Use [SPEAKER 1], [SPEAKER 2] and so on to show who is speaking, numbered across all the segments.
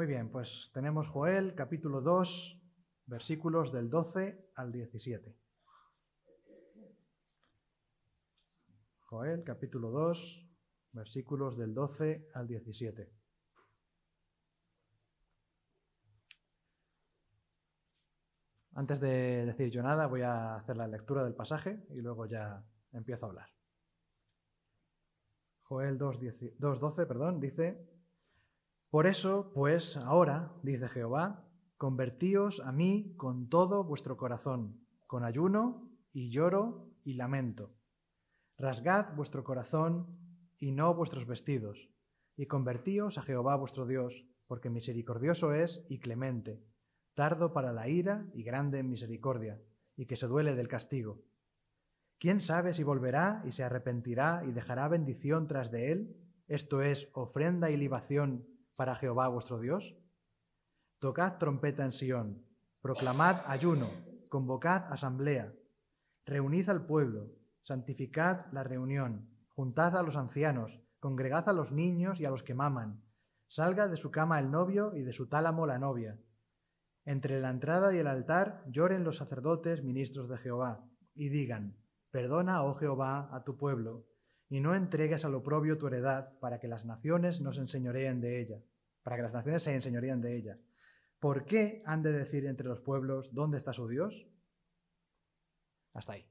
[SPEAKER 1] Muy bien, pues tenemos Joel, capítulo 2, versículos del 12 al 17. Joel, capítulo 2, versículos del 12 al 17. Antes de decir yo nada, voy a hacer la lectura del pasaje y luego ya empiezo a hablar. Joel 2:12, dice: Por eso, pues, ahora, dice Jehová, convertíos a mí con todo vuestro corazón, con ayuno y lloro y lamento. Rasgad vuestro corazón y no vuestros vestidos, y convertíos a Jehová vuestro Dios, porque misericordioso es y clemente, tardo para la ira y grande en misericordia, y que se duele del castigo. ¿Quién sabe si volverá y se arrepentirá y dejará bendición tras de él? Esto es, ofrenda y libación para Jehová vuestro Dios. Tocad trompeta en Sión, proclamad ayuno, convocad asamblea, reunid al pueblo, santificad la reunión, juntad a los ancianos, congregad a los niños y a los que maman. Salga de su cama el novio y de su tálamo la novia. Entre la entrada y el altar lloren los sacerdotes ministros de Jehová y digan: Perdona, oh Jehová, a tu pueblo, y no entregues al oprobio tu heredad, para que las naciones no se enseñoreen de ella, para que las naciones se enseñoreen de ella. ¿Por qué han de decir entre los pueblos dónde está su Dios? Hasta ahí.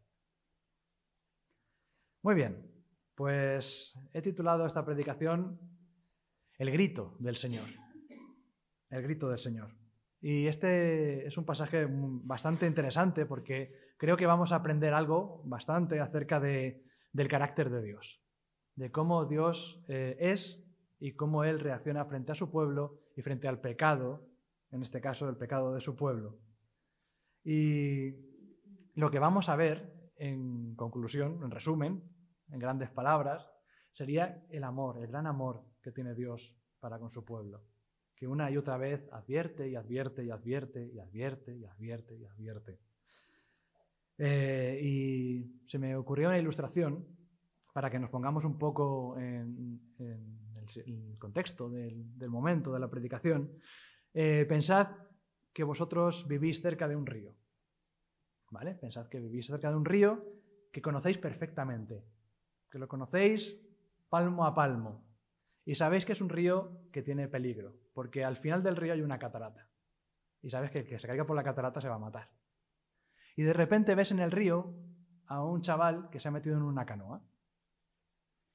[SPEAKER 1] Muy bien, pues he titulado esta predicación El grito del Señor. El grito del Señor. Y este es un pasaje bastante interesante porque creo que vamos a aprender algo bastante acerca del carácter de Dios, de cómo Dios es y cómo Él reacciona frente a su pueblo y frente al pecado, en este caso el pecado de su pueblo. Y lo que vamos a ver, en conclusión, en resumen, en grandes palabras, sería el amor, el gran amor que tiene Dios para con su pueblo, que una y otra vez advierte y advierte y advierte y advierte y advierte y advierte. Y se me ocurrió una ilustración para que nos pongamos un poco en el contexto del momento de la predicación. Pensad que vosotros vivís cerca de un río, ¿vale? Pensad que vivís cerca de un río que conocéis perfectamente, que lo conocéis palmo a palmo, y sabéis que es un río que tiene peligro, porque al final del río hay una catarata, y sabes que el que se caiga por la catarata se va a matar. Y de repente ves en el río a un chaval que se ha metido en una canoa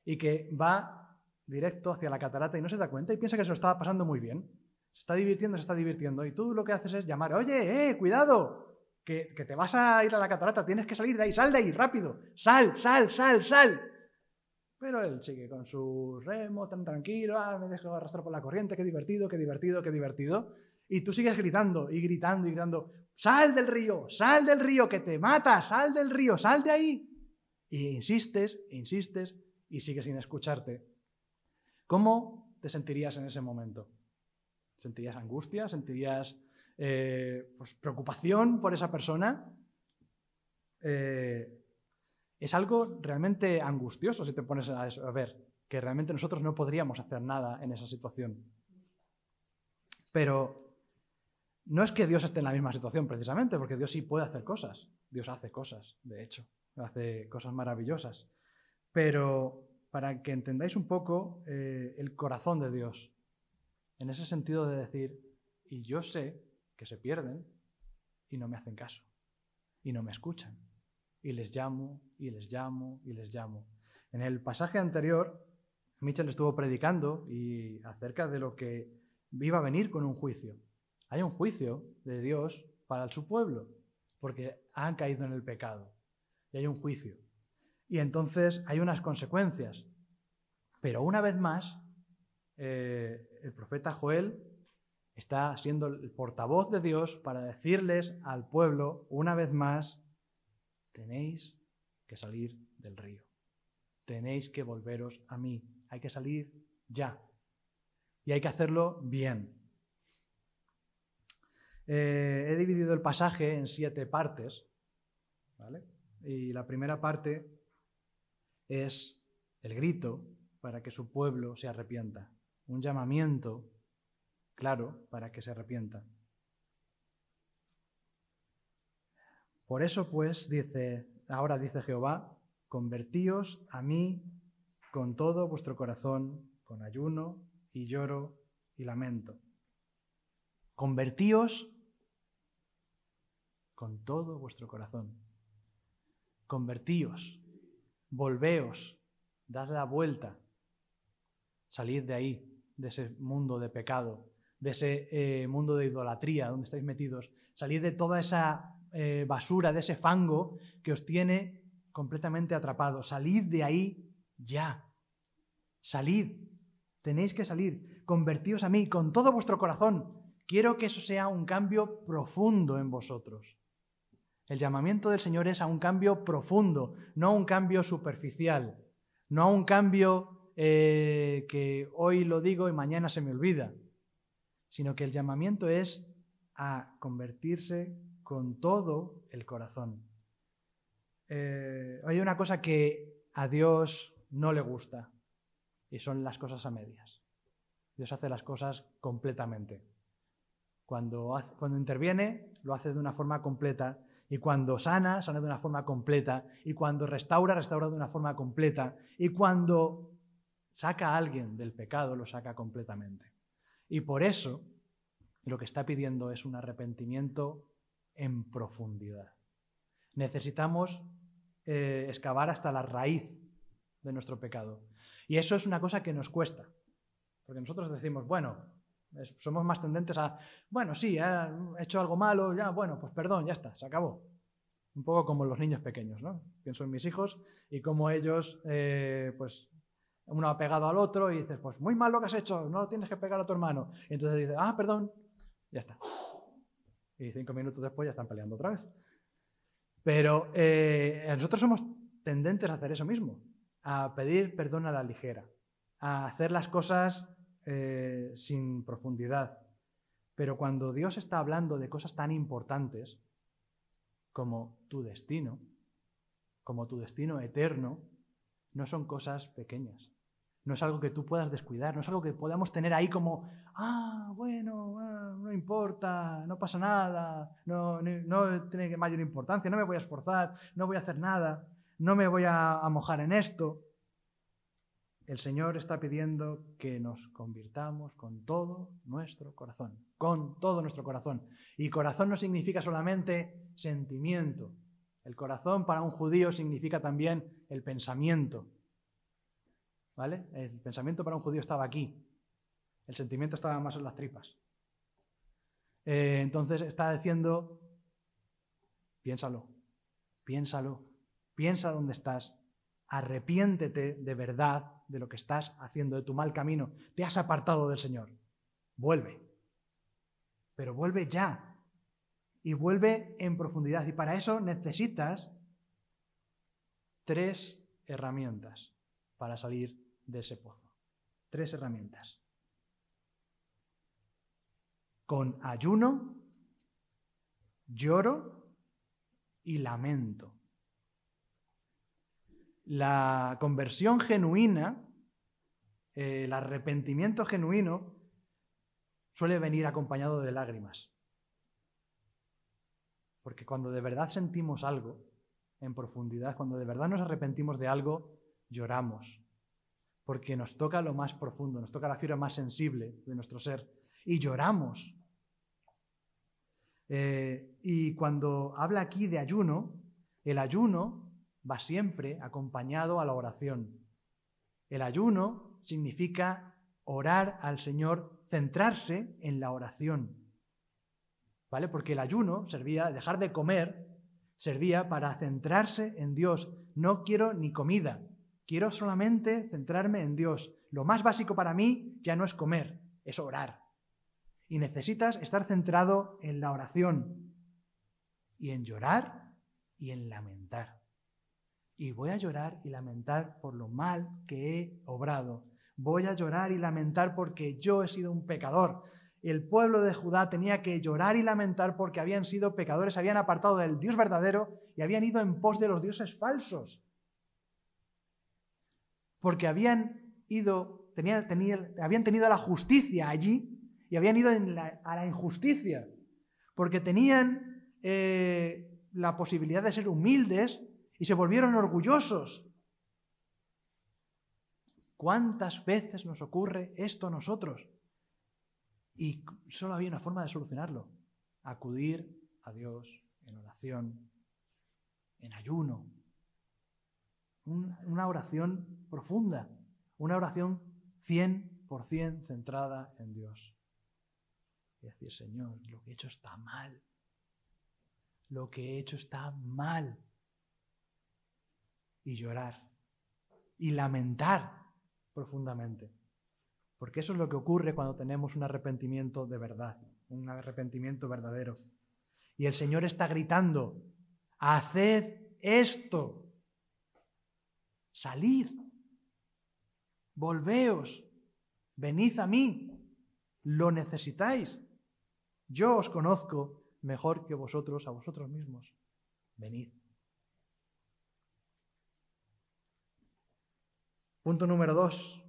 [SPEAKER 1] y que va directo hacia la catarata y no se da cuenta y piensa que se lo está pasando muy bien. Se está divirtiendo, y tú lo que haces es llamar: oye, cuidado, que te vas a ir a la catarata, tienes que salir de ahí, sal de ahí, rápido, sal, sal, sal, sal. Pero él sigue con su remo tan tranquilo: me dejo arrastrar por la corriente, qué divertido, qué divertido, qué divertido. Y tú sigues gritando y gritando y gritando: sal del río, que te matas, sal del río, sal de ahí. Y insistes y sigues sin escucharte. ¿Cómo te sentirías en ese momento? ¿Sentirías angustia? ¿Sentirías preocupación por esa persona? Es algo realmente angustioso si te pones a ver, que realmente nosotros no podríamos hacer nada en esa situación. Pero no es que Dios esté en la misma situación precisamente, porque Dios sí puede hacer cosas. Dios hace cosas, de hecho, hace cosas maravillosas. Pero para que entendáis un poco el corazón de Dios, en ese sentido de decir: y yo sé que se pierden y no me hacen caso, y no me escuchan, y les llamo, y les llamo, y les llamo. En el pasaje anterior, Mitchell estuvo predicando y acerca de lo que iba a venir con un juicio. Hay un juicio de Dios para su pueblo, porque han caído en el pecado, y hay un juicio. Y entonces hay unas consecuencias. Pero una vez más, el profeta Joel está siendo el portavoz de Dios para decirles al pueblo, una vez más: tenéis que salir del río. Tenéis que volveros a mí. Hay que salir ya. Y hay que hacerlo bien. He dividido el pasaje en 7 partes, ¿vale? Y la primera parte es el grito para que su pueblo se arrepienta. Un llamamiento claro, para que se arrepienta. Por eso, pues, ahora dice Jehová, convertíos a mí con todo vuestro corazón, con ayuno y lloro y lamento. Convertíos con todo vuestro corazón. Convertíos, volveos, dad la vuelta, salid de ahí, de ese mundo de pecado, de ese mundo de idolatría donde estáis metidos, salid de toda esa basura, de ese fango que os tiene completamente atrapados. Salid de ahí ya. Salid. Tenéis que salir. Convertíos a mí con todo vuestro corazón. Quiero que eso sea un cambio profundo en vosotros. El llamamiento del Señor es a un cambio profundo, no a un cambio superficial, no a un cambio que hoy lo digo y mañana se me olvida, sino que el llamamiento es a convertirse con todo el corazón. Hay una cosa que a Dios no le gusta y son las cosas a medias. Dios hace las cosas completamente. Cuando interviene, lo hace de una forma completa. Y cuando sana, sana de una forma completa. Y cuando restaura, restaura de una forma completa. Y cuando saca a alguien del pecado, lo saca completamente. Y por eso, lo que está pidiendo es un arrepentimiento en profundidad. Necesitamos excavar hasta la raíz de nuestro pecado. Y eso es una cosa que nos cuesta. Porque nosotros decimos, bueno, somos más tendentes a, bueno, sí, he hecho algo malo, ya, bueno, pues perdón, ya está, se acabó. Un poco como los niños pequeños, ¿no? Pienso en mis hijos y cómo ellos, pues, uno ha pegado al otro y dices, pues muy mal lo que has hecho, no tienes que pegar a tu hermano. Y entonces dices, perdón, ya está. Y 5 minutos después ya están peleando otra vez. Pero nosotros somos tendentes a hacer eso mismo, a pedir perdón a la ligera, a hacer las cosas sin profundidad. Pero cuando Dios está hablando de cosas tan importantes como tu destino eterno, no son cosas pequeñas. No es algo que tú puedas descuidar, no es algo que podamos tener ahí como, bueno, no importa, no pasa nada, no tiene mayor importancia, no me voy a esforzar, no voy a hacer nada, no me voy a mojar en esto. El Señor está pidiendo que nos convirtamos con todo nuestro corazón, con todo nuestro corazón. Y corazón no significa solamente sentimiento. El corazón para un judío significa también el pensamiento. ¿Vale? El pensamiento para un judío estaba aquí. El sentimiento estaba más en las tripas. Entonces está diciendo, piénsalo, piensa dónde estás. Arrepiéntete de verdad de lo que estás haciendo, de tu mal camino. Te has apartado del Señor. Vuelve. Pero vuelve ya. Y vuelve en profundidad. Y para eso necesitas 3 herramientas para salir de ese pozo. 3 herramientas. Con ayuno, lloro y lamento. La conversión genuina, el arrepentimiento genuino, suele venir acompañado de lágrimas. Porque cuando de verdad sentimos algo en profundidad, cuando de verdad nos arrepentimos de algo, lloramos. Porque nos toca lo más profundo, nos toca la fibra más sensible de nuestro ser. Y lloramos. Y cuando habla aquí de ayuno, el ayuno va siempre acompañado a la oración. El ayuno significa orar al Señor, centrarse en la oración. ¿Vale? Porque el ayuno servía, dejar de comer, servía para centrarse en Dios. No quiero ni comida, quiero solamente centrarme en Dios. Lo más básico para mí ya no es comer, es orar. Y necesitas estar centrado en la oración y en llorar y en lamentar. Y voy a llorar y lamentar por lo mal que he obrado. Voy a llorar y lamentar porque yo he sido un pecador. El pueblo de Judá tenía que llorar y lamentar porque habían sido pecadores, habían apartado del Dios verdadero y habían ido en pos de los dioses falsos. Porque habían tenido la justicia allí y habían ido a la injusticia, porque tenían la posibilidad de ser humildes y se volvieron orgullosos. ¿Cuántas veces nos ocurre esto a nosotros? Y solo había una forma de solucionarlo: acudir a Dios en oración, en ayuno. Una oración profunda, una oración 100% centrada en Dios. Y decir: Señor, lo que he hecho está mal. Lo que he hecho está mal. Y llorar. Y lamentar profundamente. Porque eso es lo que ocurre cuando tenemos un arrepentimiento de verdad, un arrepentimiento verdadero. Y el Señor está gritando: haced esto. Salid. Volveos. Venid a mí. Lo necesitáis. Yo os conozco mejor que vosotros a vosotros mismos. Venid. Punto número 2.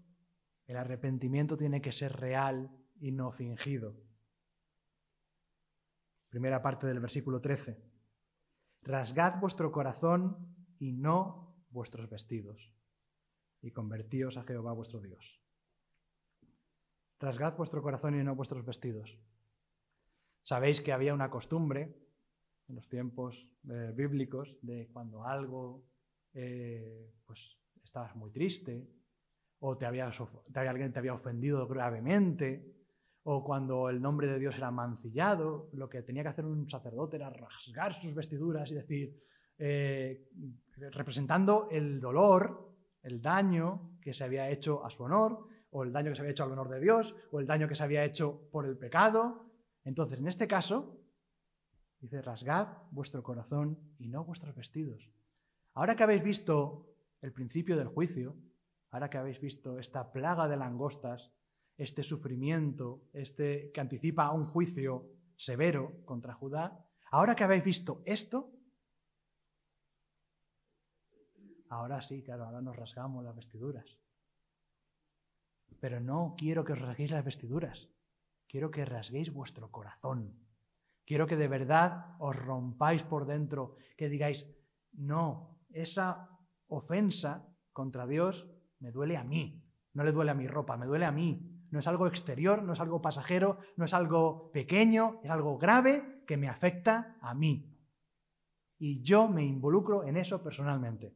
[SPEAKER 1] El arrepentimiento tiene que ser real y no fingido. Primera parte del versículo 13. Rasgad vuestro corazón y no vuestros vestidos, y convertíos a Jehová vuestro Dios. Rasgad vuestro corazón y no vuestros vestidos. Sabéis que había una costumbre en los tiempos bíblicos de cuando algo, pues estabas muy triste, o alguien te había ofendido gravemente, o cuando el nombre de Dios era mancillado, lo que tenía que hacer un sacerdote era rasgar sus vestiduras y decir, representando el dolor, el daño que se había hecho a su honor, o el daño que se había hecho al honor de Dios, o el daño que se había hecho por el pecado. Entonces, en este caso, dice: rasgad vuestro corazón y no vuestros vestidos. Ahora que habéis visto el principio del juicio, ahora que habéis visto esta plaga de langostas, este sufrimiento, que anticipa un juicio severo contra Judá, ahora que habéis visto esto, ahora sí, claro, ahora nos rasgamos las vestiduras. Pero no quiero que os rasguéis las vestiduras, quiero que rasguéis vuestro corazón. Quiero que de verdad os rompáis por dentro, que digáis: no, esa ofensa contra Dios me duele a mí, no le duele a mi ropa, me duele a mí. No es algo exterior, no es algo pasajero, no es algo pequeño, es algo grave que me afecta a mí. Y yo me involucro en eso personalmente.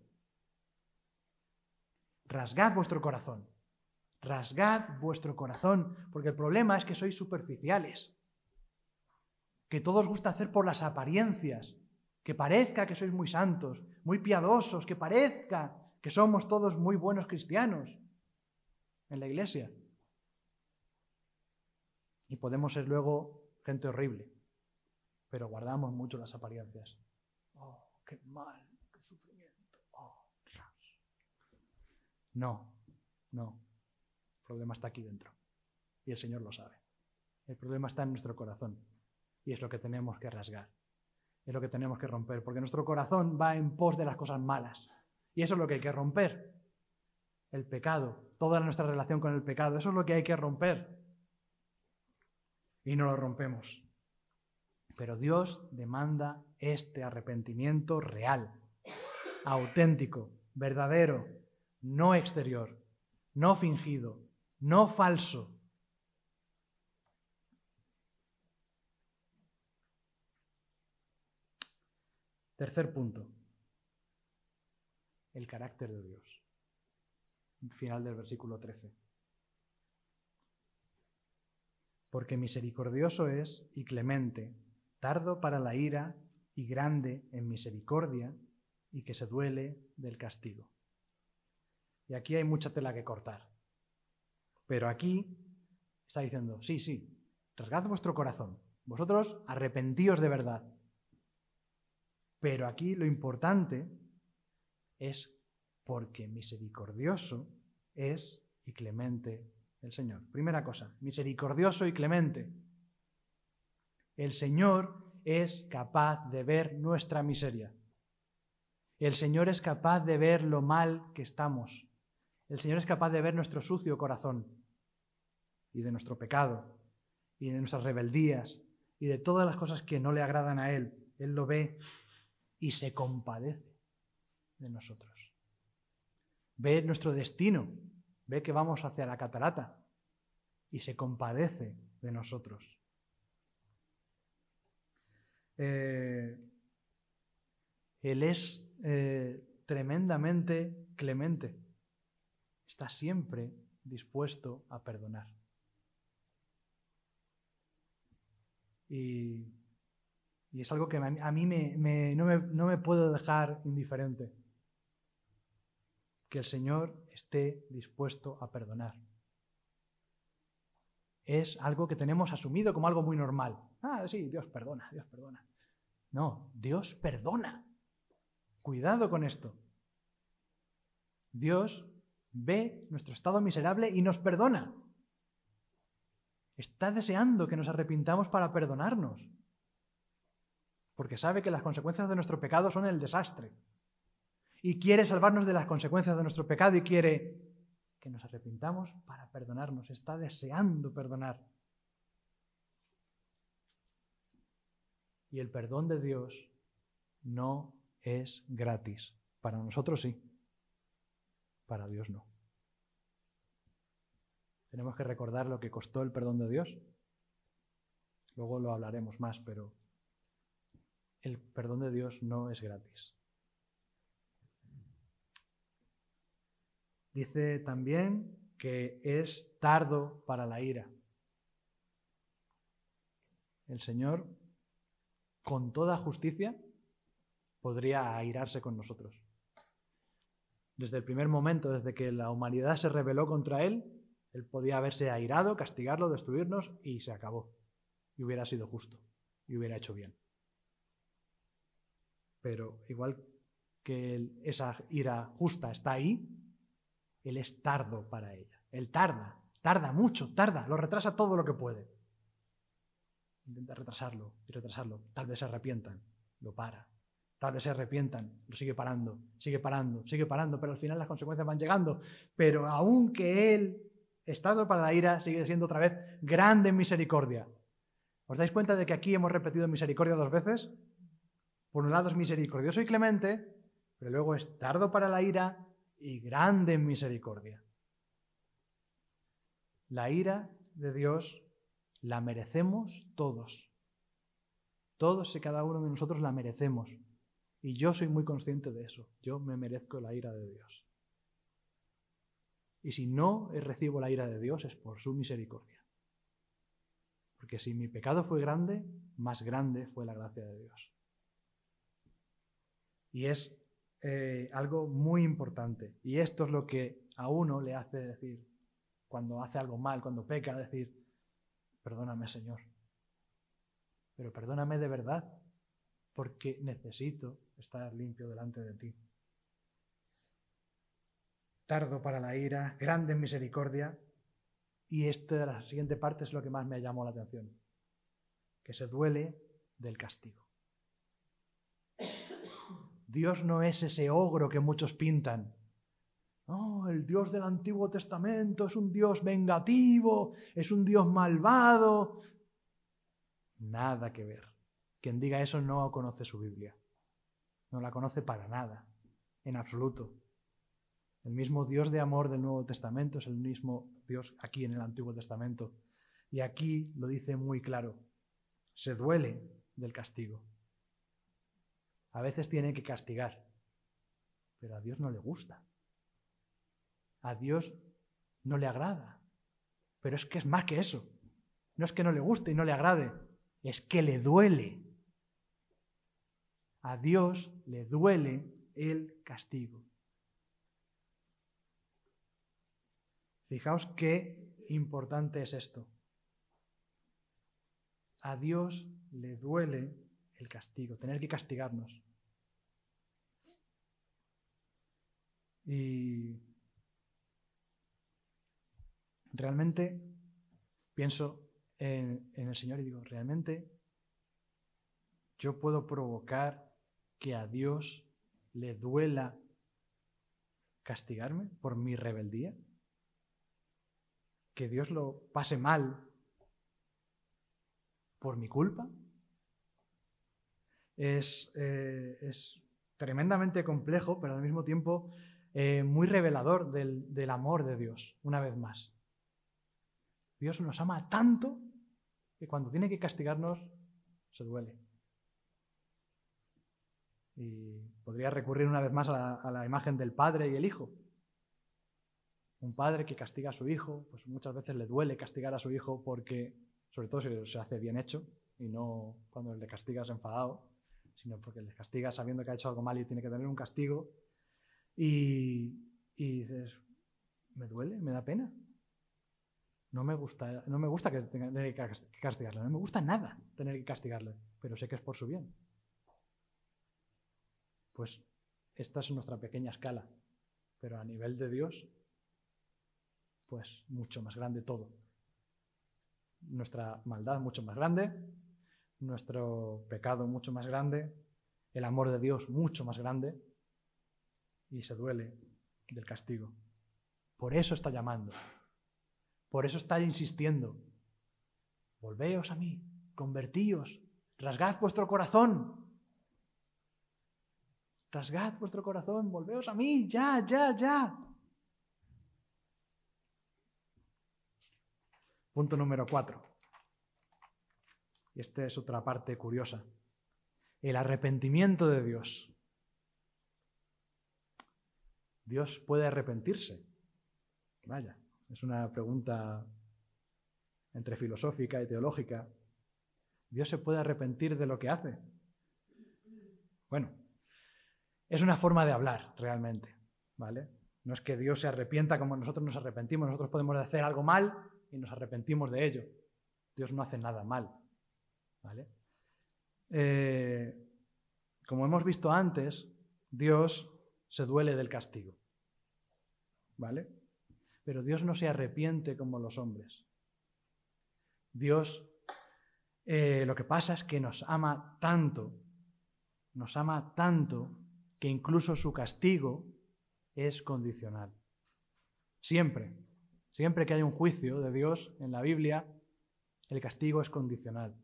[SPEAKER 1] Rasgad vuestro corazón. Rasgad vuestro corazón, porque el problema es que sois superficiales, que todo os gusta hacer por las apariencias, que parezca que sois muy santos, muy piadosos, que parezca que somos todos muy buenos cristianos en la iglesia. Y podemos ser luego gente horrible, pero guardamos mucho las apariencias. Oh, qué mal, qué sufrimiento. Oh, no. El problema está aquí dentro y el Señor lo sabe. El problema está en nuestro corazón y es lo que tenemos que rasgar, es lo que tenemos que romper, porque nuestro corazón va en pos de las cosas malas y eso es lo que hay que romper. El pecado, toda nuestra relación con el pecado, eso es lo que hay que romper y no lo rompemos. Pero Dios demanda este arrepentimiento real, auténtico, verdadero, no exterior, no fingido, no falso. Tercer punto, el carácter de Dios. Final del versículo 13. Porque misericordioso es y clemente, tardo para la ira y grande en misericordia, y que se duele del castigo. Y aquí hay mucha tela que cortar. Pero aquí está diciendo: sí, rasgad vuestro corazón. Vosotros arrepentíos de verdad. Pero aquí lo importante es porque misericordioso es y clemente el Señor. Primera cosa, misericordioso y clemente. El Señor es capaz de ver nuestra miseria. El Señor es capaz de ver lo mal que estamos. El Señor es capaz de ver nuestro sucio corazón y de nuestro pecado. y de nuestras rebeldías y de todas las cosas que no le agradan a Él. Él lo ve y se compadece de nosotros. Ve nuestro destino, ve que vamos hacia la catarata y se compadece de nosotros. Él es tremendamente clemente. Está siempre dispuesto a perdonar. Y es algo que a mí no me puedo dejar indiferente. Que el Señor esté dispuesto a perdonar. Es algo que tenemos asumido como algo muy normal. Ah, sí, Dios perdona, Dios perdona. No, Dios perdona. Cuidado con esto. Dios ve nuestro estado miserable y nos perdona. Está deseando que nos arrepintamos para perdonarnos. Porque sabe que las consecuencias de nuestro pecado son el desastre. Y quiere salvarnos de las consecuencias de nuestro pecado y quiere que nos arrepintamos para perdonarnos. Está deseando perdonar. Y el perdón de Dios no es gratis. Para nosotros sí, para Dios no. Tenemos que recordar lo que costó el perdón de Dios. Luego lo hablaremos más, pero el perdón de Dios no es gratis. Dice también que es tardo para la ira. El Señor, con toda justicia, podría airarse con nosotros. Desde el primer momento, desde que la humanidad se rebeló contra Él, Él podía haberse airado, castigarlo, destruirnos y se acabó. Y hubiera sido justo y hubiera hecho bien. Pero igual que esa ira justa está ahí, Él es tardo para ella. Él tarda mucho, lo retrasa todo lo que puede. Intenta retrasarlo y retrasarlo. Tal vez se arrepientan, lo para. Tal vez se arrepientan, lo sigue parando, pero al final las consecuencias van llegando. Pero aunque Él es tardo para la ira, sigue siendo otra vez grande en misericordia. ¿Os dais cuenta de que aquí hemos repetido misericordia 2 veces? Por un lado es misericordioso y clemente, pero luego es tardo para la ira y grande en misericordia. La ira de Dios la merecemos todos. Todos y cada uno de nosotros la merecemos. Y yo soy muy consciente de eso. Yo me merezco la ira de Dios. Y si no recibo la ira de Dios es por su misericordia. Porque si mi pecado fue grande, más grande fue la gracia de Dios. Y es algo muy importante. Y esto es lo que a uno le hace decir, cuando hace algo mal, cuando peca, decir, perdóname, Señor. Pero perdóname de verdad, porque necesito estar limpio delante de ti. Tardo para la ira, grande en misericordia. Y la siguiente parte es lo que más me llamó la atención. Que se duele del castigo. Dios no es ese ogro que muchos pintan. Oh, el Dios del Antiguo Testamento es un Dios vengativo, es un Dios malvado. Nada que ver. Quien diga eso no conoce su Biblia. No la conoce para nada, en absoluto. El mismo Dios de amor del Nuevo Testamento es el mismo Dios aquí en el Antiguo Testamento. Y aquí lo dice muy claro. Se duele del castigo. A veces tiene que castigar, pero a Dios no le gusta. A Dios no le agrada. Pero es que es más que eso. No es que no le guste y no le agrade, es que le duele. A Dios le duele el castigo. Fijaos qué importante es esto. A Dios le duele el castigo, tener que castigarnos. Y realmente pienso en el Señor y digo, ¿realmente yo puedo provocar que a Dios le duela castigarme por mi rebeldía? Que Dios lo pase mal por mi culpa. Es tremendamente complejo, pero al mismo tiempo muy revelador del amor de Dios, una vez más. Dios nos ama tanto que cuando tiene que castigarnos, se duele. Y podría recurrir una vez más a la imagen del padre y el hijo. Un padre que castiga a su hijo, pues muchas veces le duele castigar a su hijo porque, sobre todo si se hace bien hecho, y no cuando le castigas enfadado, sino porque le castigas sabiendo que ha hecho algo mal y tiene que tener un castigo. Y dices, me duele, me da pena. No me gusta que tenga que castigarle, no me gusta nada tener que castigarle, pero sé que es por su bien. Pues esta es nuestra pequeña escala, pero a nivel de Dios, pues mucho más grande todo. Nuestra maldad mucho más grande, nuestro pecado mucho más grande, el amor de Dios mucho más grande, y se duele del castigo. Por eso está llamando, por eso está insistiendo. Volveos a mí, convertíos, rasgad vuestro corazón. Rasgad vuestro corazón, volveos a mí, ya, ya, ya. Punto número 4. Y esta es otra parte curiosa. El arrepentimiento de Dios. ¿Dios puede arrepentirse? Vaya, es una pregunta entre filosófica y teológica. ¿Dios se puede arrepentir de lo que hace? Bueno, es una forma de hablar realmente, ¿vale? No es que Dios se arrepienta como nosotros nos arrepentimos. Nosotros podemos hacer algo mal y nos arrepentimos de ello. Dios no hace nada mal, ¿vale? Como hemos visto antes, Dios se duele del castigo, ¿vale? Pero Dios no se arrepiente como los hombres. Dios, lo que pasa es que nos ama tanto que incluso su castigo es condicional. Siempre que hay un juicio de Dios en la Biblia, el castigo es condicional.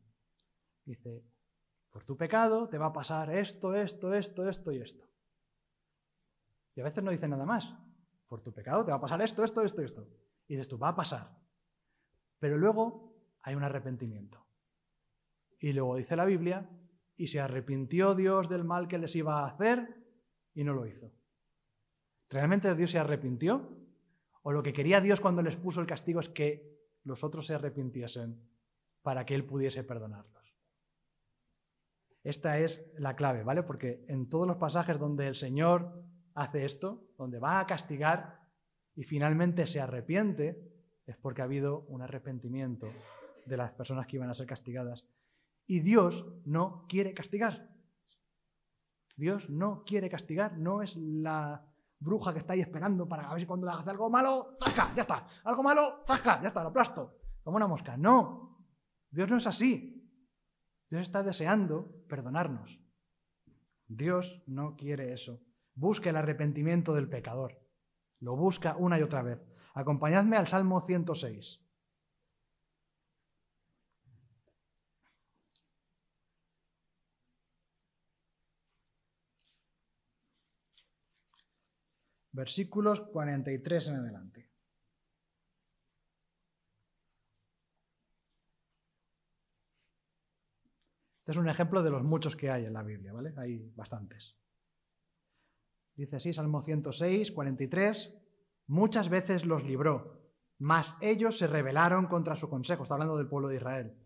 [SPEAKER 1] Dice, por tu pecado te va a pasar esto, esto, esto, esto y esto. Y a veces no dice nada más. Por tu pecado te va a pasar esto, esto, esto y esto. Y dices tú, va a pasar. Pero luego hay un arrepentimiento. Y luego dice la Biblia, y se arrepintió Dios del mal que les iba a hacer y no lo hizo. ¿Realmente Dios se arrepintió? ¿O lo que quería Dios cuando les puso el castigo es que los otros se arrepintiesen para que Él pudiese perdonarlos? Esta es la clave, ¿vale? Porque en todos los pasajes donde el Señor hace esto, donde va a castigar y finalmente se arrepiente, es porque ha habido un arrepentimiento de las personas que iban a ser castigadas. Y Dios no quiere castigar. Dios no quiere castigar, no es la bruja que está ahí esperando para a ver si cuando le hace algo malo, ¡zasca! Ya está. Algo malo, ¡zasca! Ya está, lo aplasto. Como una mosca. No, Dios no es así. Dios está deseando perdonarnos. Dios no quiere eso. Busca el arrepentimiento del pecador. Lo busca una y otra vez. Acompañadme al Salmo 106. Versículos 43 en adelante. Este es un ejemplo de los muchos que hay en la Biblia, ¿vale? Hay bastantes. Dice así, Salmo 106, 43. Muchas veces los libró, mas ellos se rebelaron contra su consejo. Está hablando del pueblo de Israel.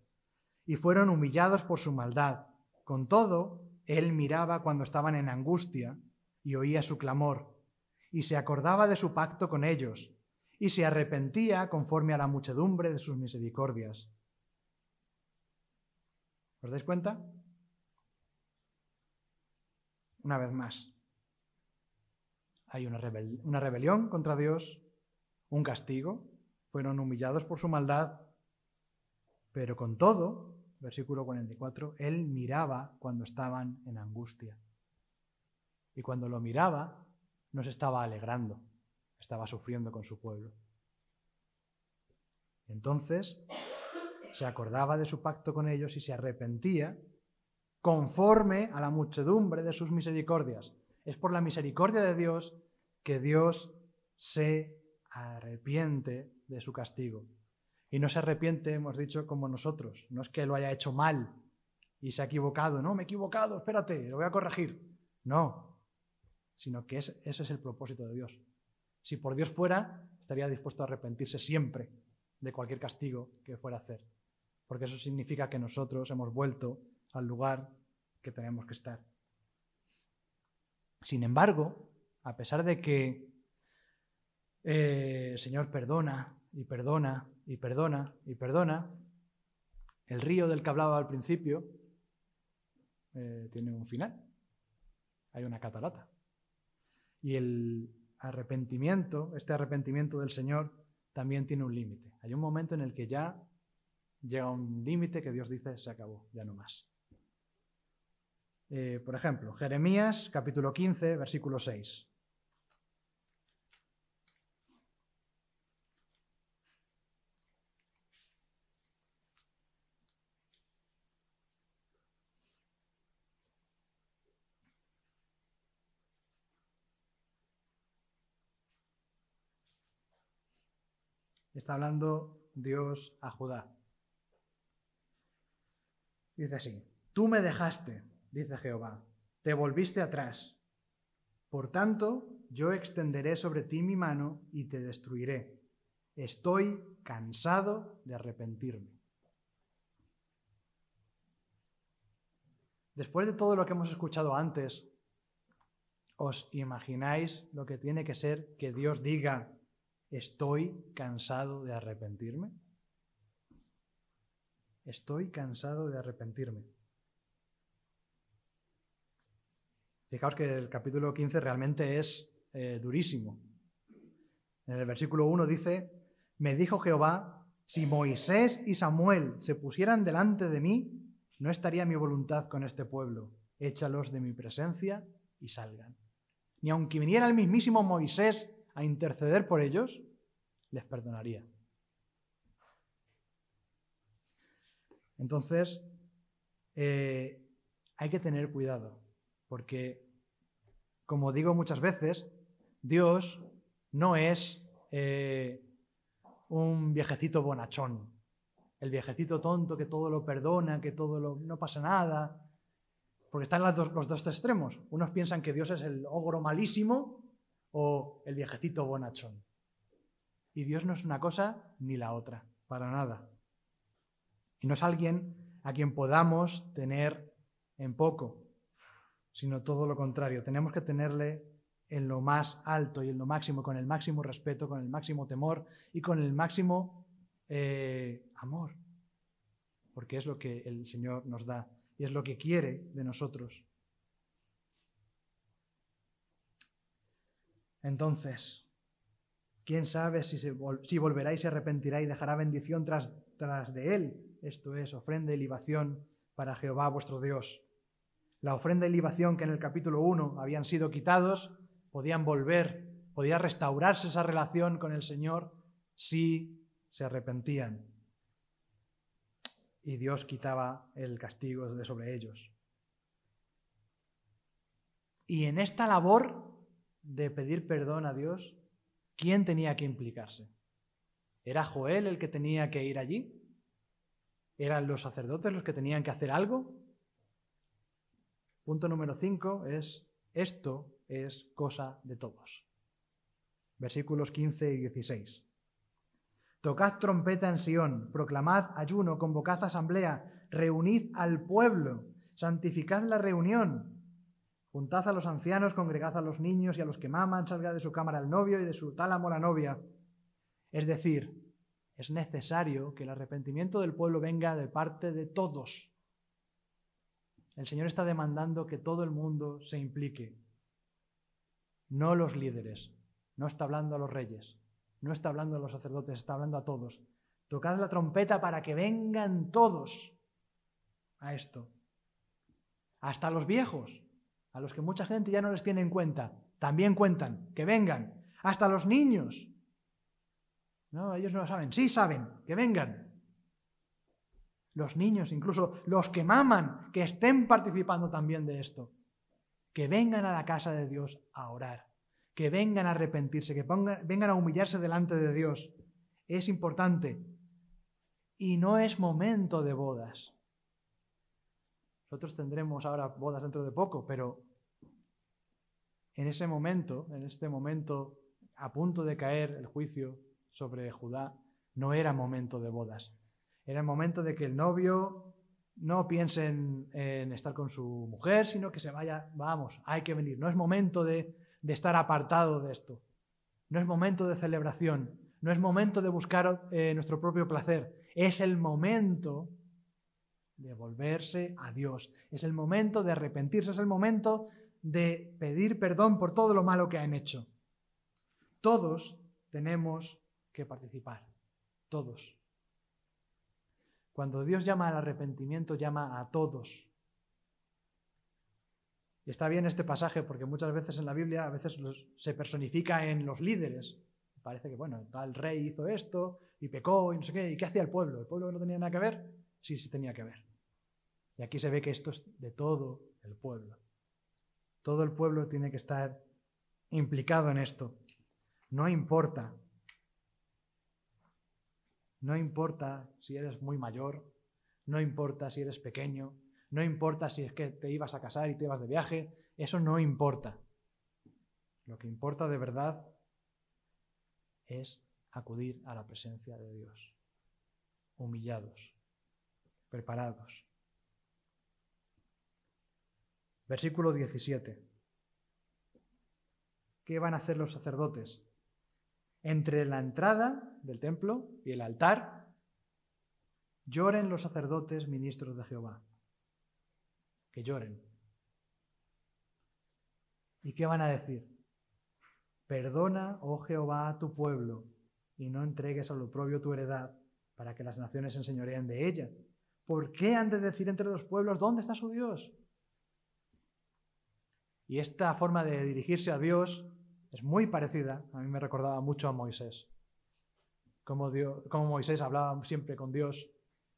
[SPEAKER 1] Y fueron humillados por su maldad. Con todo, él miraba cuando estaban en angustia y oía su clamor. Y se acordaba de su pacto con ellos, y se arrepentía conforme a la muchedumbre de sus misericordias. ¿Os dais cuenta? Una vez más, hay una rebelión contra Dios, un castigo, fueron humillados por su maldad, pero con todo, versículo 44, él miraba cuando estaban en angustia. Y cuando lo miraba, no se estaba alegrando, estaba sufriendo con su pueblo. Entonces, se acordaba de su pacto con ellos y se arrepentía conforme a la muchedumbre de sus misericordias. Es por la misericordia de Dios que Dios se arrepiente de su castigo. Y no se arrepiente, hemos dicho, como nosotros. No es que lo haya hecho mal y se ha equivocado. No, me he equivocado, espérate, lo voy a corregir. No, sino que ese es el propósito de Dios. Si por Dios fuera, estaría dispuesto a arrepentirse siempre de cualquier castigo que fuera a hacer. Porque eso significa que nosotros hemos vuelto al lugar que tenemos que estar. Sin embargo, a pesar de que el Señor perdona y perdona y perdona y perdona, el río del que hablaba al principio tiene un final. Hay una catarata. Y el arrepentimiento, este arrepentimiento del Señor, también tiene un límite. Hay un momento en el que ya llega un límite que Dios dice, se acabó, ya no más. Por ejemplo, Jeremías capítulo 15, versículo 6. Está hablando Dios a Judá. Dice así: tú me dejaste, dice Jehová, te volviste atrás. Por tanto, yo extenderé sobre ti mi mano y te destruiré. Estoy cansado de arrepentirme. Después de todo lo que hemos escuchado antes, ¿os imagináis lo que tiene que ser que Dios diga, estoy cansado de arrepentirme? Estoy cansado de arrepentirme. Fijaos que el capítulo 15 realmente es durísimo. En el versículo 1 dice, me dijo Jehová, si Moisés y Samuel se pusieran delante de mí, no estaría mi voluntad con este pueblo. Échalos de mi presencia y salgan. Ni aunque viniera el mismísimo Moisés a interceder por ellos, les perdonaría. Entonces, hay que tener cuidado, porque, como digo muchas veces, Dios no es un viejecito bonachón, el viejecito tonto que todo lo perdona, que no pasa nada, porque están los dos extremos. Unos piensan que Dios es el ogro malísimo o el viejecito bonachón. Y Dios no es una cosa ni la otra, para nada. Y no es alguien a quien podamos tener en poco, sino todo lo contrario. Tenemos que tenerle en lo más alto y en lo máximo, con el máximo respeto, con el máximo temor y con el máximo amor. Porque es lo que el Señor nos da y es lo que quiere de nosotros. Entonces, ¿quién sabe si volverá y se arrepentirá y dejará bendición tras de él? Esto es, ofrenda y libación para Jehová vuestro Dios. La ofrenda y libación que en el capítulo 1 habían sido quitados, podían volver, podía restaurarse esa relación con el Señor si se arrepentían. Y Dios quitaba el castigo de sobre ellos. Y en esta labor de pedir perdón a Dios, ¿quién tenía que implicarse? ¿Era Joel el que tenía que ir allí? ¿Eran los sacerdotes los que tenían que hacer algo? Punto número 5 es, esto es cosa de todos. Versículos 15 y 16. Tocad trompeta en Sión, proclamad ayuno, convocad asamblea, reunid al pueblo, santificad la reunión. Juntad a los ancianos, congregad a los niños y a los que maman, salga de su cámara el novio y de su tálamo la novia. Es decir, es necesario que el arrepentimiento del pueblo venga de parte de todos. El Señor está demandando que todo el mundo se implique, no los líderes, no está hablando a los reyes, no está hablando a los sacerdotes, está hablando a todos. Tocad la trompeta para que vengan todos a esto. Hasta los viejos, a los que mucha gente ya no les tiene en cuenta, también cuentan, que vengan. Hasta los niños. No, ellos no lo saben. Sí saben, que vengan. los niños, incluso los que maman, que estén participando también de esto. Que vengan a la casa de Dios a orar, que vengan a arrepentirse, que vengan a humillarse delante de Dios. Es importante. Y no es momento de bodas. Nosotros tendremos ahora bodas dentro de poco, pero en este momento a punto de caer el juicio sobre Judá, no era momento de bodas. Era el momento de que el novio no piense en estar con su mujer, sino que se vaya, vamos, hay que venir. No es momento de estar apartado de esto. No es momento de celebración. No es momento de buscar nuestro propio placer. Es el momento de volverse a Dios. Es el momento de arrepentirse. Es el momento de pedir perdón por todo lo malo que han hecho. Todos tenemos que participar. Todos. Cuando Dios llama al arrepentimiento, llama a todos. Y está bien este pasaje porque muchas veces en la Biblia se personifica en los líderes. Parece que, bueno, tal rey hizo esto y pecó y no sé qué. ¿Y qué hacía el pueblo? ¿El pueblo no tenía nada que ver? Sí, sí tenía que ver. Y aquí se ve que esto es de todo el pueblo. Todo el pueblo tiene que estar implicado en esto. No importa. No importa si eres muy mayor, no importa si eres pequeño, no importa si es que te ibas a casar y te ibas de viaje, eso no importa. Lo que importa de verdad es acudir a la presencia de Dios, humillados, preparados. Versículo 17. ¿Qué van a hacer los sacerdotes? Entre la entrada del templo y el altar, lloren los sacerdotes ministros de Jehová. Que lloren. ¿Y qué van a decir? Perdona, oh Jehová, a tu pueblo, y no entregues al oprobio tu heredad, para que las naciones se enseñoreen de ella. ¿Por qué han de decir entre los pueblos, ¿dónde está su Dios? Y esta forma de dirigirse a Dios es muy parecida, a mí me recordaba mucho a Moisés. Como Moisés hablaba siempre con Dios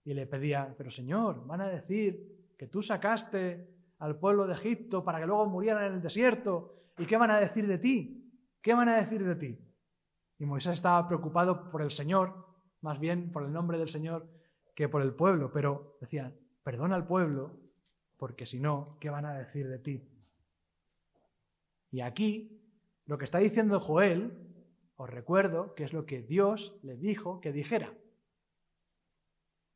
[SPEAKER 1] y le pedía, pero Señor, van a decir que tú sacaste al pueblo de Egipto para que luego murieran en el desierto. ¿Y qué van a decir de ti? ¿Qué van a decir de ti? Y Moisés estaba preocupado por el Señor, más bien por el nombre del Señor que por el pueblo, pero decían, perdona al pueblo, porque si no, ¿qué van a decir de ti? Y aquí, lo que está diciendo Joel, os recuerdo que es lo que Dios le dijo que dijera.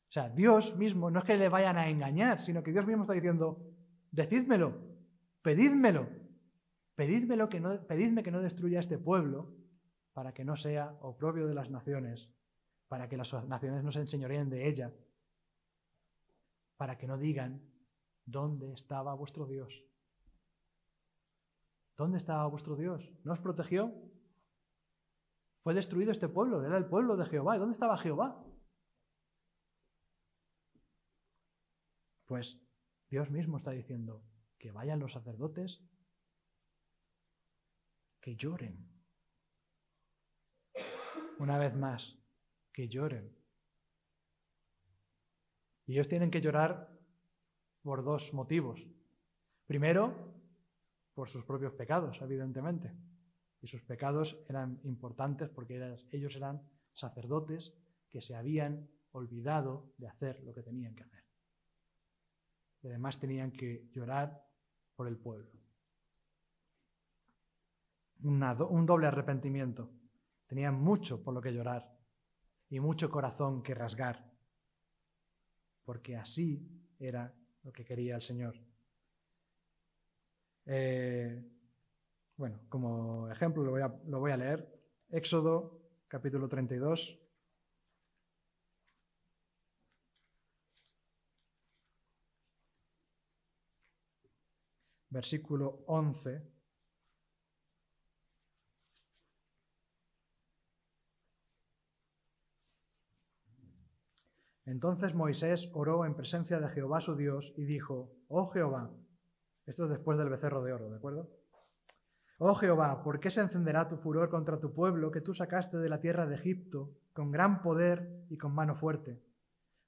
[SPEAKER 1] O sea, Dios mismo, no es que le vayan a engañar, sino que Dios mismo está diciendo, decídmelo, pedídmelo, pedidme que no destruya este pueblo para que no sea oprobio de las naciones, para que las naciones no se enseñoreen de ella, para que no digan, ¿dónde estaba vuestro Dios? ¿Dónde estaba vuestro Dios? ¿No os protegió? Fue destruido este pueblo, era el pueblo de Jehová. ¿Y dónde estaba Jehová? Pues Dios mismo está diciendo que vayan los sacerdotes, que lloren. Una vez más, que lloren. Y ellos tienen que llorar por dos motivos. Primero, por sus propios pecados, evidentemente. Y sus pecados eran importantes porque ellos eran sacerdotes que se habían olvidado de hacer lo que tenían que hacer. Y además tenían que llorar por el pueblo. Un doble arrepentimiento. Tenían mucho por lo que llorar y mucho corazón que rasgar, porque así era lo que quería el Señor. Bueno, como ejemplo lo voy a leer. Éxodo, capítulo 32. Versículo 11. Entonces Moisés oró en presencia de Jehová su Dios y dijo, oh Jehová, esto es después del becerro de oro, ¿de acuerdo? Oh Jehová, ¿por qué se encenderá tu furor contra tu pueblo que tú sacaste de la tierra de Egipto con gran poder y con mano fuerte?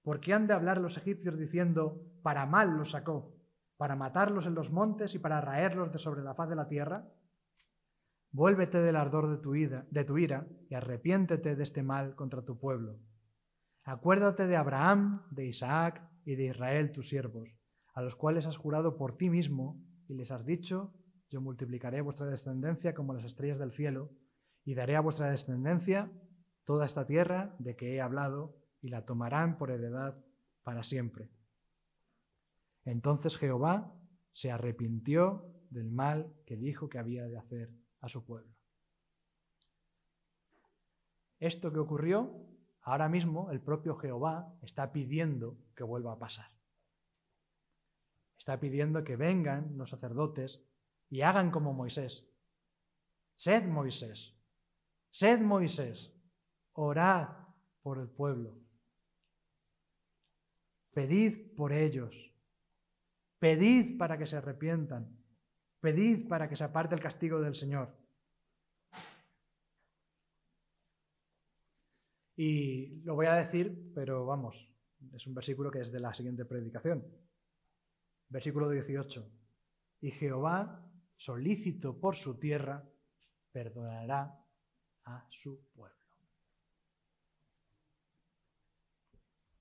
[SPEAKER 1] ¿Por qué han de hablar los egipcios diciendo, para mal los sacó, para matarlos en los montes y para raerlos de sobre la faz de la tierra? Vuélvete del ardor de tu ira y arrepiéntete de este mal contra tu pueblo. Acuérdate de Abraham, de Isaac y de Israel, tus siervos, a los cuales has jurado por ti mismo y les has dicho, yo multiplicaré vuestra descendencia como las estrellas del cielo y daré a vuestra descendencia toda esta tierra de que he hablado y la tomarán por heredad para siempre. Entonces Jehová se arrepintió del mal que dijo que había de hacer a su pueblo. Esto que ocurrió, ahora mismo el propio Jehová está pidiendo que vuelva a pasar. Está pidiendo que vengan los sacerdotes y hagan como Moisés. Sed Moisés, orad por el pueblo. Pedid por ellos. Pedid para que se arrepientan. Pedid para que se aparte el castigo del Señor. Y lo voy a decir, pero vamos, es un versículo que es de la siguiente predicación. Versículo 18. Y Jehová, solícito por su tierra, perdonará a su pueblo.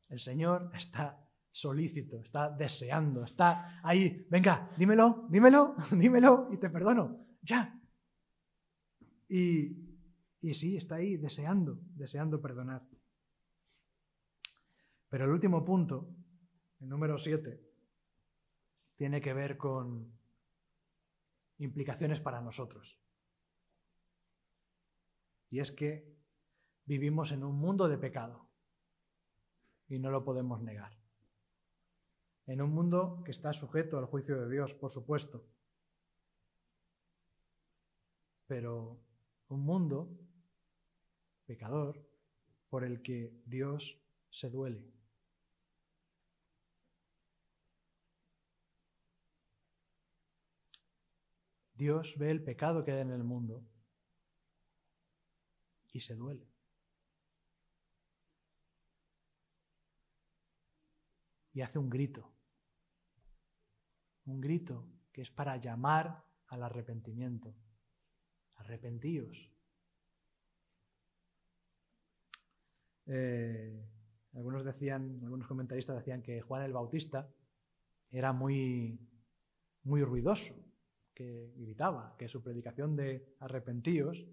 [SPEAKER 1] El Señor está solícito, está deseando, está ahí. Venga, dímelo, y te perdono. Ya. Y sí, está ahí deseando perdonar. Pero el último punto, el número 7, tiene que ver con implicaciones para nosotros. Y es que vivimos en un mundo de pecado y no lo podemos negar. En un mundo que está sujeto al juicio de Dios, por supuesto. Pero un mundo pecador por el que Dios se duele. Dios ve el pecado que hay en el mundo y se duele. Y hace un grito que es para llamar al arrepentimiento. Arrepentíos. Algunos comentaristas decían que Juan el Bautista era muy ruidoso, que gritaba, que su predicación de arrepentíos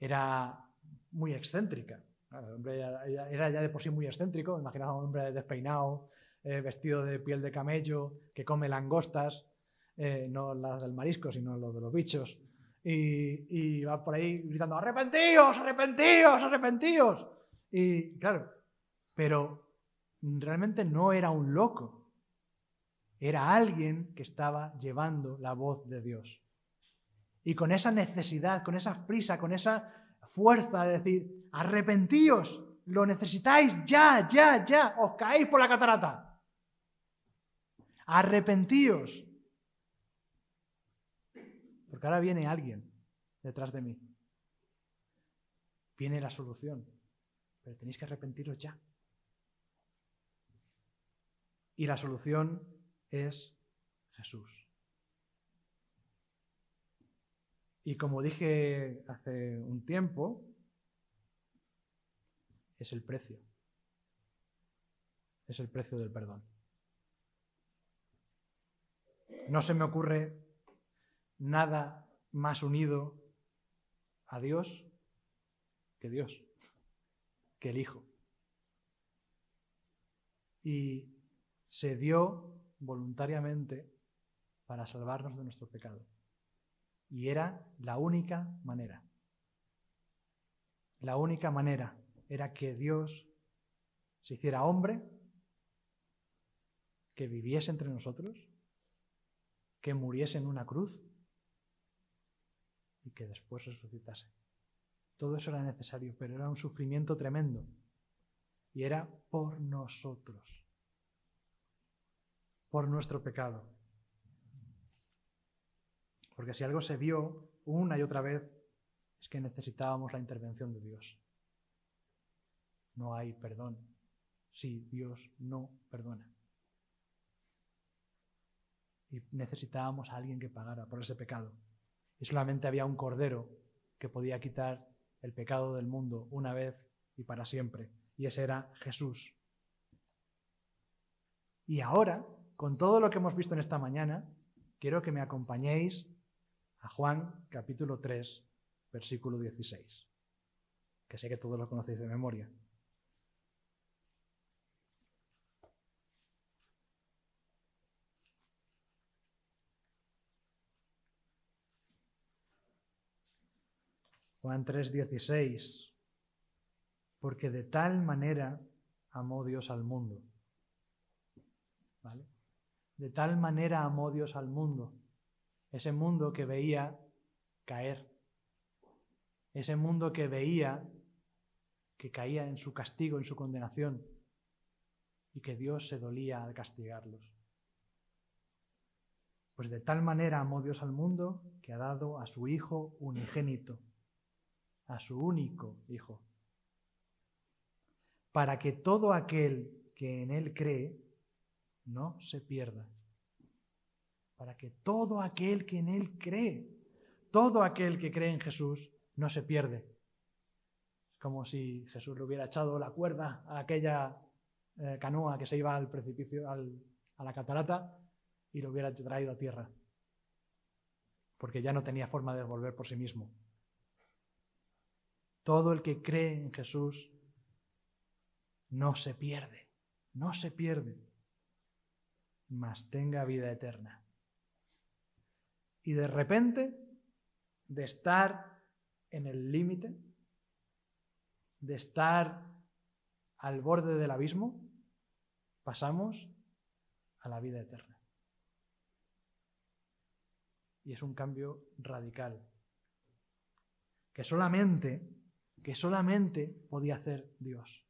[SPEAKER 1] era muy excéntrica. El hombre era ya de por sí muy excéntrico. Imaginaba a un hombre despeinado, vestido de piel de camello, que come langostas, no las del marisco, sino los de los bichos, y va por ahí gritando, ¡arrepentíos, arrepentíos, arrepentíos! Y claro, pero realmente no era un loco. Era alguien que estaba llevando la voz de Dios. Y con esa necesidad, con esa prisa, con esa fuerza de decir, arrepentíos, lo necesitáis ya, os caéis por la catarata. Arrepentíos. Porque ahora viene alguien detrás de mí. Viene la solución. Pero tenéis que arrepentiros ya. Y la solución es Jesús. Y como dije hace un tiempo, es el precio. Es el precio del perdón. No se me ocurre nada más unido a Dios, que el Hijo. Y se dio voluntariamente para salvarnos de nuestro pecado. Y era la única manera. La única manera era que Dios se hiciera hombre, que viviese entre nosotros, que muriese en una cruz y que después resucitase. Todo eso era necesario, pero era un sufrimiento tremendo. Y era por nosotros, por nuestro pecado. Porque si algo se vio una y otra vez, es que necesitábamos la intervención de Dios. No hay perdón si Dios no perdona. Y necesitábamos a alguien que pagara por ese pecado. Y solamente había un cordero que podía quitar el pecado del mundo una vez y para siempre. Y ese era Jesús. Y ahora, con todo lo que hemos visto en esta mañana, quiero que me acompañéis a Juan capítulo 3, versículo 16, que sé que todos lo conocéis de memoria. Juan 3, 16. Porque de tal manera amó Dios al mundo. ¿Vale? De tal manera amó Dios al mundo. Ese mundo que veía caer. Ese mundo que veía que caía en su castigo, en su condenación. Y que Dios se dolía al castigarlos. Pues de tal manera amó Dios al mundo que ha dado a su Hijo unigénito. A su único Hijo. Para que todo aquel que en Él cree no se pierda. Para que todo aquel que en Él cree, todo aquel que cree en Jesús, no se pierde. Es como si Jesús le hubiera echado la cuerda a aquella canoa que se iba al precipicio, a la catarata, y lo hubiera traído a tierra. Porque ya no tenía forma de volver por sí mismo. Todo el que cree en Jesús no se pierde, no se pierde, mas tenga vida eterna. Y de repente, de estar en el límite, de estar al borde del abismo, pasamos a la vida eterna. Y es un cambio radical, que solamente podía hacer Dios.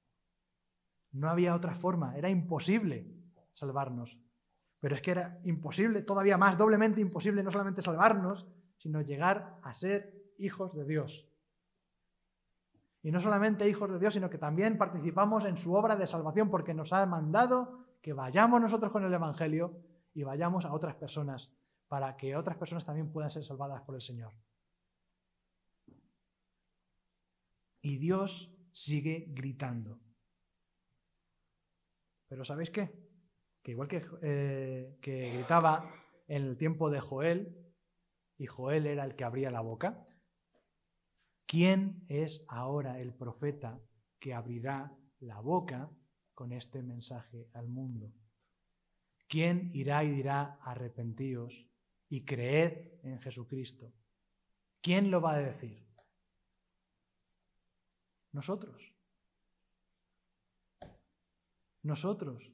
[SPEAKER 1] No había otra forma, era imposible salvarnos. Pero es que era imposible, todavía más, doblemente imposible, no solamente salvarnos, sino llegar a ser hijos de Dios. Y no solamente hijos de Dios, sino que también participamos en su obra de salvación, porque nos ha mandado que vayamos nosotros con el Evangelio y vayamos a otras personas, para que otras personas también puedan ser salvadas por el Señor. Y Dios sigue gritando. Pero ¿sabéis qué? Que igual que gritaba en el tiempo de Joel, y Joel era el que abría la boca, ¿quién es ahora el profeta que abrirá la boca con este mensaje al mundo? ¿Quién irá y dirá arrepentíos y creed en Jesucristo? ¿Quién lo va a decir? Nosotros. Nosotros.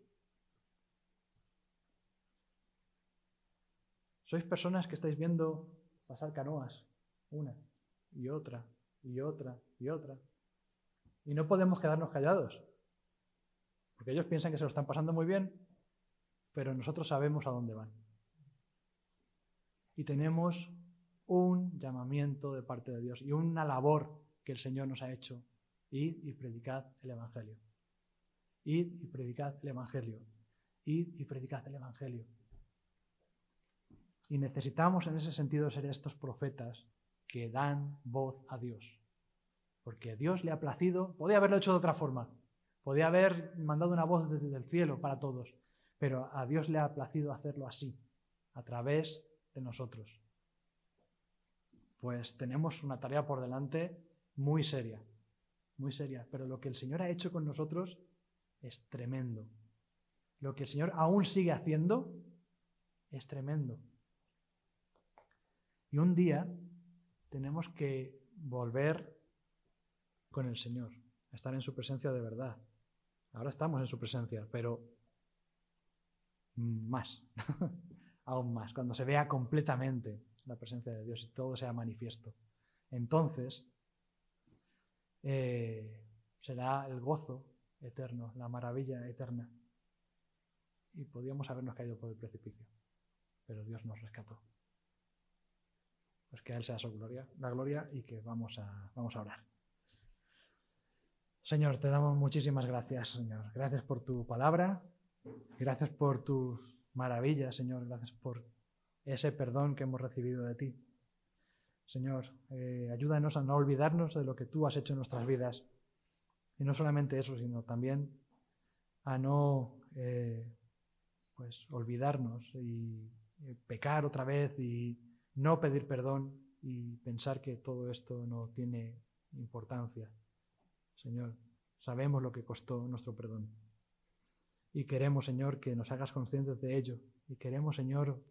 [SPEAKER 1] Sois personas que estáis viendo pasar canoas, una y otra y otra y otra. Y no podemos quedarnos callados, porque ellos piensan que se lo están pasando muy bien, pero nosotros sabemos a dónde van. Y tenemos un llamamiento de parte de Dios y una labor que el Señor nos ha hecho. Id y predicad el Evangelio. Id y predicad el Evangelio. Id y predicad el Evangelio. Y necesitamos en ese sentido ser estos profetas que dan voz a Dios. Porque a Dios le ha placido, podía haberlo hecho de otra forma, podía haber mandado una voz desde el cielo para todos, pero a Dios le ha placido hacerlo así, a través de nosotros. Pues tenemos una tarea por delante muy seria, pero lo que el Señor ha hecho con nosotros es tremendo. Lo que el Señor aún sigue haciendo es tremendo. Y un día tenemos que volver con el Señor, estar en su presencia de verdad. Ahora estamos en su presencia, pero más, aún más, cuando se vea completamente la presencia de Dios y todo sea manifiesto. Entonces, será el gozo eterno, la maravilla eterna. Y podíamos habernos caído por el precipicio, pero Dios nos rescató. Pues que a Él sea su gloria, la gloria, y que vamos a orar. Señor, te damos muchísimas gracias, Señor. Gracias por tu palabra, gracias por tus maravillas, Señor. Gracias por ese perdón que hemos recibido de ti. Señor, ayúdanos a no olvidarnos de lo que tú has hecho en nuestras vidas. Y no solamente eso, sino también a no olvidarnos y pecar otra vez y no pedir perdón y pensar que todo esto no tiene importancia. Señor, sabemos lo que costó nuestro perdón. Y queremos, Señor, que nos hagas conscientes de ello. Y queremos, Señor,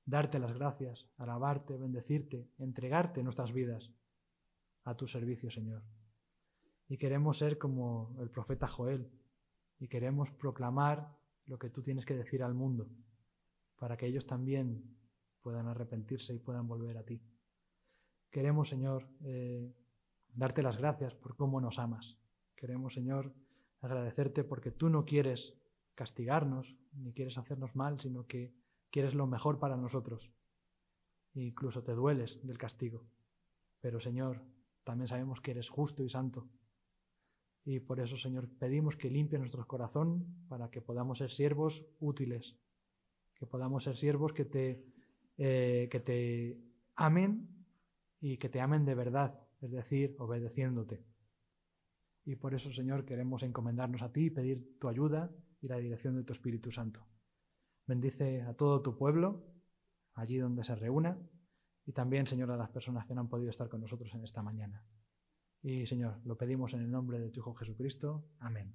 [SPEAKER 1] darte las gracias, alabarte, bendecirte, entregarte nuestras vidas a tu servicio, Señor. Y queremos ser como el profeta Joel. Y queremos proclamar lo que tú tienes que decir al mundo, para que ellos también puedan arrepentirse y puedan volver a ti. Queremos, Señor, darte las gracias por cómo nos amas. Queremos, Señor, agradecerte porque tú no quieres castigarnos, ni quieres hacernos mal, sino que quieres lo mejor para nosotros. E incluso te dueles del castigo. Pero, Señor, también sabemos que eres justo y santo. Y por eso, Señor, pedimos que limpies nuestro corazón para que podamos ser siervos útiles, que podamos ser siervos que te amen y que te amen de verdad, es decir, obedeciéndote. Y por eso, Señor, queremos encomendarnos a ti y pedir tu ayuda y la dirección de tu Espíritu Santo. Bendice a todo tu pueblo, allí donde se reúna, y también, Señor, a las personas que no han podido estar con nosotros en esta mañana. Y, Señor, lo pedimos en el nombre de tu Hijo Jesucristo. Amén.